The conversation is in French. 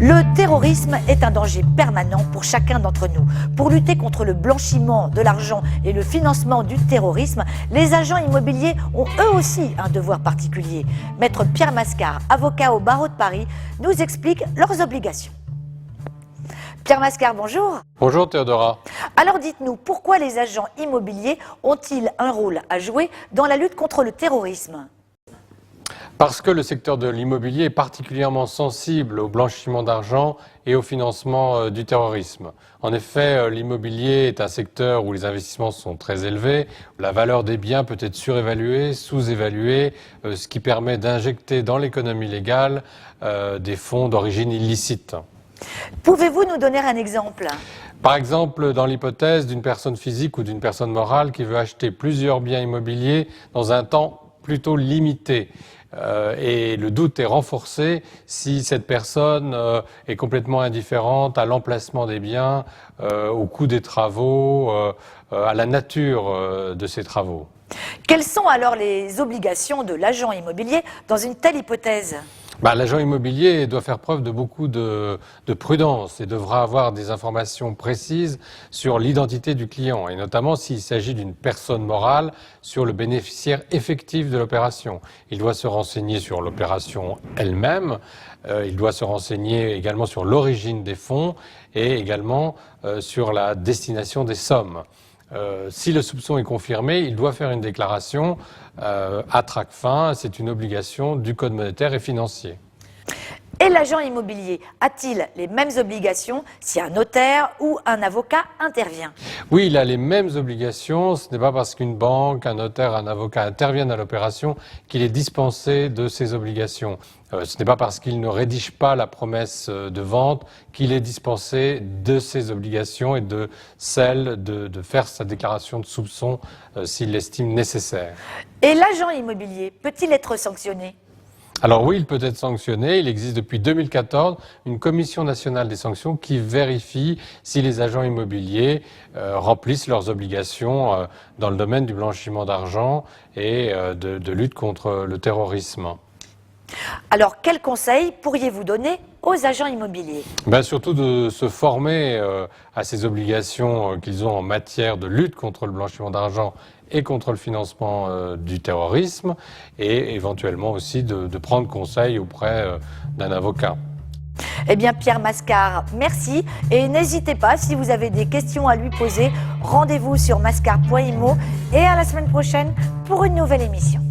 Le terrorisme est un danger permanent pour chacun d'entre nous. Pour lutter contre le blanchiment de l'argent et le financement du terrorisme, les agents immobiliers ont eux aussi un devoir particulier. Maître Pierre Mascar, avocat au barreau de Paris, nous explique leurs obligations. Pierre Mascar, bonjour. Bonjour Théodora. Alors dites-nous, pourquoi les agents immobiliers ont-ils un rôle à jouer dans la lutte contre le terrorisme ? Parce que le secteur de l'immobilier est particulièrement sensible au blanchiment d'argent et au financement du terrorisme. En effet, l'immobilier est un secteur où les investissements sont très élevés, où la valeur des biens peut être surévaluée, sous-évaluée, ce qui permet d'injecter dans l'économie légale des fonds d'origine illicite. Pouvez-vous nous donner un exemple ? Par exemple, dans l'hypothèse d'une personne physique ou d'une personne morale qui veut acheter plusieurs biens immobiliers dans un temps plutôt limité. Et le doute est renforcé si cette personne est complètement indifférente à l'emplacement des biens, au coût des travaux, à la nature de ces travaux. Quelles sont alors les obligations de l'agent immobilier dans une telle hypothèse ? L'agent immobilier doit faire preuve de beaucoup de prudence et devra avoir des informations précises sur l'identité du client, et notamment s'il s'agit d'une personne morale, sur le bénéficiaire effectif de l'opération. Il doit se renseigner sur l'opération elle-même, il doit se renseigner également sur l'origine des fonds et également sur la destination des sommes. Si le soupçon est confirmé, il doit faire une déclaration à Tracfin. C'est une obligation du Code monétaire et financier. Et l'agent immobilier a-t-il les mêmes obligations si un notaire ou un avocat intervient ? Oui, il a les mêmes obligations. Ce n'est pas parce qu'une banque, un notaire, un avocat interviennent à l'opération qu'il est dispensé de ses obligations. Ce n'est pas parce qu'il ne rédige pas la promesse de vente qu'il est dispensé de ses obligations et de celle de faire sa déclaration de soupçon s'il l'estime nécessaire. Et l'agent immobilier peut-il être sanctionné ? Alors oui, il peut être sanctionné. Il existe depuis 2014 une commission nationale des sanctions qui vérifie si les agents immobiliers remplissent leurs obligations dans le domaine du blanchiment d'argent et de lutte contre le terrorisme. Alors, quels conseils pourriez-vous donner aux agents immobiliers ? Surtout de se former à ces obligations qu'ils ont en matière de lutte contre le blanchiment d'argent et contre le financement du terrorisme, et éventuellement aussi de prendre conseil auprès d'un avocat. Eh bien, Pierre Mascar, merci. Et n'hésitez pas, si vous avez des questions à lui poser, rendez-vous sur mascar.imo et à la semaine prochaine pour une nouvelle émission.